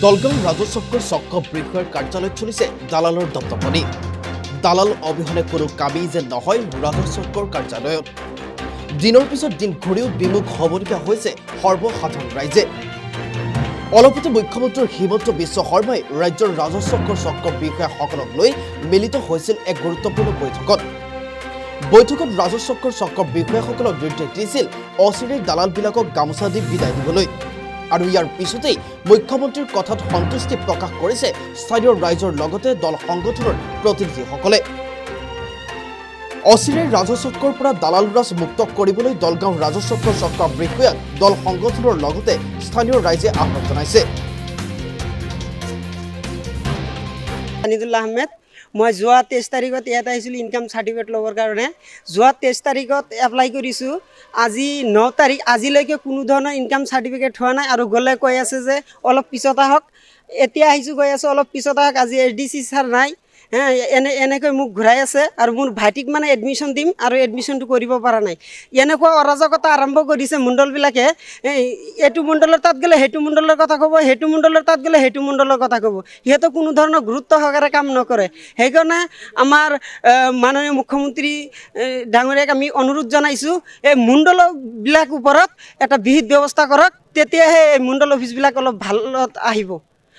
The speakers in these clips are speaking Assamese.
দলগাঁও ৰাজচক্ৰৰ চক্ৰ বিষয়াৰ কাৰ্যালয়ত চলিছে দালালৰ দপদপনি। দালাল অবিহনে কোনো কামেই যে নহয় ৰাজচক্ৰৰ কাৰ্যালয়ত। দিনৰ পিছত দিন ঘূৰিও বিমুখ হ'বলগীয়া হৈছে সৰ্বসাধাৰণ ৰাইজে। অলপতে মুখ্যমন্ত্ৰী হিমন্ত বিশ্ব শৰ্মাই ৰাজ্যৰ ৰাজচক্ৰৰ চক্ৰ বিষয়াসকলক লৈ মিলিত হৈছিল এক গুৰুত্বপূৰ্ণ বৈঠকত। বৈঠকত ৰাজচক্ৰৰ চক্ৰ বিষয়াসকলক নিৰ্দেশ দিছিল অচিৰেই দালালবিলাকক গামোচা দি বিদায় দিবলৈ। আৰু ইয়াৰ পিছতেই মুখ্যমন্ত্ৰীৰ কথাত সন্তুষ্টি প্ৰকাশ কৰিছে স্থানীয় ৰাইজৰ লগতে দল সংগঠনৰ প্ৰতিনিধিসকলে। অচিৰেই ৰাজচক্ৰৰ পৰা দালাল ৰাজ মুক্ত কৰিবলৈ দলগাঁও ৰাজচক্ৰৰ চক্ৰ বিষয়াক দল সংগঠনৰ লগতে স্থানীয় ৰাইজে আহ্বান জনাইছে। আহমেদ, মই যোৱা 23 তাৰিখত ইয়াত আহিছিলোঁ ইনকাম চাৰ্টিফিকেট ল'বৰ কাৰণে। যোৱা 23 তাৰিখত এপ্লাই কৰিছোঁ। আজি 9 তাৰিখ, আজিলৈকে কোনো ধৰণৰ ইনকাম চাৰ্টিফিকেট হোৱা নাই আৰু গ'লে কৈ আছে যে অলপ পিছত আহক। এতিয়া আহিছোঁ কৈ আছে অলপ পিছত আহক। আজি SDC ছাৰ নাই, এনেকৈ মোক ঘূৰাই আছে আৰু মোৰ ভাইটিক মানে এডমিশ্যন দিম আৰু এডমিশ্যনটো কৰিব পৰা নাই। এনেকুৱা অৰাজকতা আৰম্ভ কৰিছে মণ্ডলবিলাকে। এইটো মণ্ডলৰ তাত গ'লে সেইটো মণ্ডলৰ কথা ক'ব, সেইটো মণ্ডলৰ তাত গ'লে সেইটো মণ্ডলৰ কথা ক'ব। সিহঁতে কোনো ধৰণৰ গুৰুত্ব সহকাৰে কাম নকৰে। সেইকাৰণে আমাৰ মাননীয় মুখ্যমন্ত্ৰী ডাঙৰীয়াক আমি অনুৰোধ জনাইছোঁ, এই মণ্ডলবিলাক ওপৰত এটা বিহিত ব্যৱস্থা কৰক, তেতিয়াহে এই মণ্ডল অফিচবিলাক অলপ ভালত আহিব।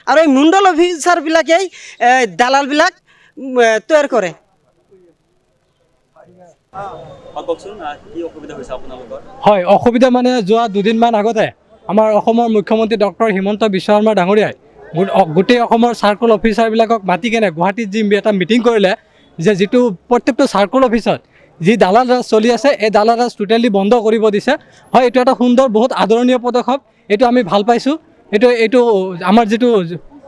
আৰু এই মণ্ডল অফিচাৰবিলাকেই দালালবিলাক তৈয়াৰ কৰে। হয়, অসুবিধা মানে যোৱা দুদিনমান আগতে আমাৰ অসমৰ মুখ্যমন্ত্ৰী ডক্টৰ হিমন্ত বিশ্ব শৰ্মা ডাঙৰীয়াই গোটেই অসমৰ চাৰ্কুল অফিচাৰবিলাকক মাতি কেনে গুৱাহাটীত যি এটা মিটিং কৰিলে যে যিটো প্ৰত্যেকটো চাৰ্কুল অফিচত যি দালাল ৰাজ চলি আছে এই দালাল ৰাজ টোটেলি বন্ধ কৰিব দিছে। হয়, এইটো এটা সুন্দৰ বহুত আদৰণীয় পদক্ষেপ, এইটো আমি ভাল পাইছোঁ। এইটো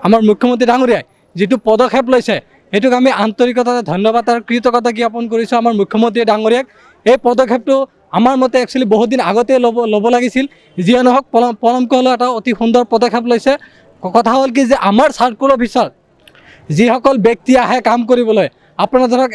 আমাৰ মুখ্যমন্ত্ৰী ডাঙৰীয়াই যিটো পদক্ষেপ লৈছে সেইটোক আমি আন্তৰিকতাৰে ধন্যবাদ আৰু কৃতজ্ঞতা জ্ঞাপন কৰিছোঁ আমাৰ মুখ্যমন্ত্ৰী ডাঙৰীয়াক। এই পদক্ষেপটো আমাৰ মতে একচুৱেলি বহুত দিন আগতে ল'ব লাগিছিল। যিয়ে নহওক পলমকৈ হ'লেও এটা অতি সুন্দৰ পদক্ষেপ লৈছে। কথা হ'ল কি যে আমাৰ চাৰ্কুল অফিচত যিসকল ব্যক্তি আহে কাম কৰিবলৈ, আপোনাৰ ধৰক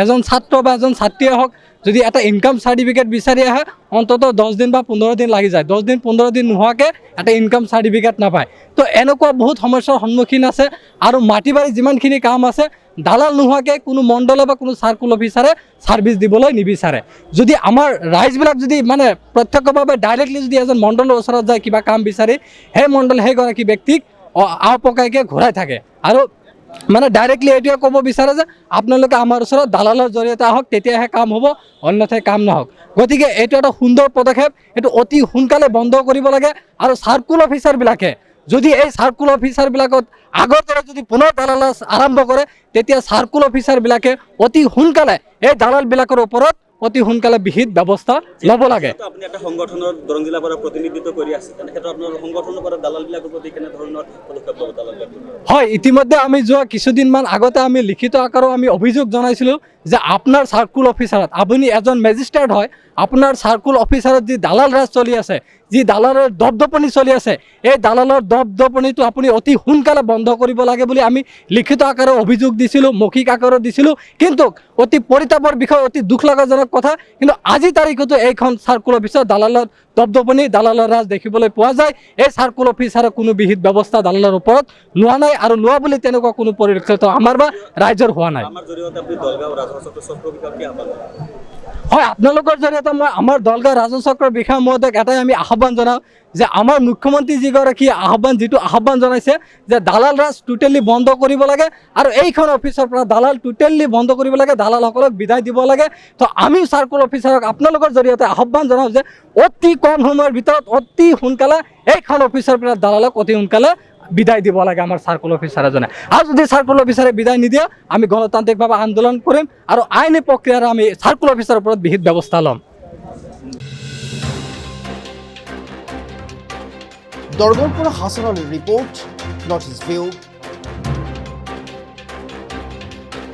এজন ছাত্ৰ বা এজন ছাত্ৰীয়ে হওক যদি এটা ইনকাম চাৰ্টিফিকেট বিচাৰি আহে অন্ততঃ 10 দিন বা 15 দিন লাগি যায়। 10 দিন 15 দিন নোহোৱাকৈ এটা ইনকাম চাৰ্টিফিকেট নাপায়। তো এনেকুৱা বহুত সমস্যাৰ সন্মুখীন আছে আৰু মাটি বাৰী যিমানখিনি কাম আছে দালাল নোহোৱাকৈ কোনো মণ্ডলে বা কোনো চাৰ্কুল অফিচাৰে ছাৰ্ভিচ দিবলৈ নিবিচাৰে। যদি আমাৰ ৰাইজবিলাক যদি মানে প্ৰত্যক্ষভাৱে ডাইৰেক্টলি যদি এজন মণ্ডলৰ ওচৰত যায় কিবা কাম বিচাৰি, সেই মণ্ডল সেইগৰাকী ব্যক্তিক পকাইকৈ ঘূৰাই থাকে আৰু মানে ডাইৰেক্টলি এইটোৱে ক'ব বিচাৰে যে আপোনালোকে আমাৰ ওচৰত দালালৰ জৰিয়তে আহক, তেতিয়াহে কাম হ'ব, অন্যথাই কাম নহওক। গতিকে এইটো এটা সুন্দৰ পদক্ষেপ, এইটো অতি সোনকালে বন্ধ কৰিব লাগে। আৰু চাৰ্কুল অফিচাৰবিলাকে যদি এই চাৰ্কুল অফিচাৰবিলাকত আগৰ দৰে যদি পুনৰ দালাল আৰম্ভ কৰে, তেতিয়া চাৰ্কুল অফিচাৰবিলাকে অতি সোনকালে এই দালালবিলাকৰ ওপৰত অতি সোনকালে বিহিত ব্যৱস্থা ল'ব লাগে। আপুনি এটা সংগঠনৰ দৰং জিলাৰ পৰা প্ৰতিনিধিত্ব কৰি আছে, তেনে ক্ষেত্ৰত আপোনাৰ সংগঠনৰ পৰা দালালবিলাকৰ প্ৰতি কেনেধৰণৰ পদক্ষেপ ল'ব দালালবিলাক? হয়, ইতিমধ্যে আমি যোৱা কিছুদিনমান আগতে আমি লিখিত আকাৰেও আমি অভিযোগ জনাইছিলোঁ যে আপোনাৰ চাৰ্কুল অফিচাৰত আপুনি এজন মেজিষ্ট্ৰেট হয়, আপোনাৰ চাৰ্কুল অফিচাৰত যি দালাল ৰাজ চলি আছে, যি দালালৰ দপদপনি চলি আছে, এই দালালৰ দপদপনিটো আপুনি অতি সোনকালে বন্ধ কৰিব লাগে বুলি আমি লিখিত আকাৰে অভিযোগ দিছিলোঁ, মৌখিক আকাৰেও দিছিলোঁ। কিন্তু অতি পৰিতাপৰ বিষয়, অতি দুখ লগাজনক কথা, কিন্তু আজি তাৰিখতো এইখন চাৰ্কুল অফিচত দালালৰ দপদপনি দালালৰ ৰাজ দেখিবলৈ পোৱা যায়। এই চাৰ্কুল অফিচাৰে কোনো বিহিত ব্যৱস্থা দালালৰ ওপৰত লোৱা নাই আৰু লোৱা বুলি তেনেকুৱা কোনো পৰিলক্ষিত আমাৰ বা ৰাইজৰ হোৱা নাই। হয়, আপোনালোকৰ জৰিয়তে মই আমাৰ দলগাঁও ৰাজচক্ৰৰ বিষয়ে মহোদয়ক এটাই আমি আহ্বান জনাওঁ যে আমাৰ মুখ্যমন্ত্ৰী যিগৰাকী যিটো আহ্বান জনাইছে যে দালাল ৰাজ টোটেলি বন্ধ কৰিব লাগে আৰু এইখন অফিচৰ পৰা দালাল টোটেলি বন্ধ কৰিব লাগে, দালালসকলক বিদায় দিব লাগে। তো আমি চাৰ্কুল অফিচাৰক আপোনালোকৰ জৰিয়তে আহ্বান জনাওঁ যে অতি কম সময়ৰ ভিতৰত অতি সোনকালে এইখন অফিচৰ পৰা দালালক অতি সোনকালে বিদায় দিব লাগে আমাৰ চাৰ্কুল অফিচাৰ এজনে। আৰু যদি চাৰ্কুল অফিচাৰে বিদায় নিদিয়ে আমি গণতান্ত্ৰিকভাৱে আন্দোলন কৰিম আৰু আইনী প্ৰক্ৰিয়াৰে আমি চাৰ্কুল অফিচাৰৰ ওপৰত বিহিত ব্যৱস্থা ল'ম। দৰঙৰ পৰা হাছান আলীৰ ৰিপৰ্ট, নৰ্থ ইষ্ট ভিউ।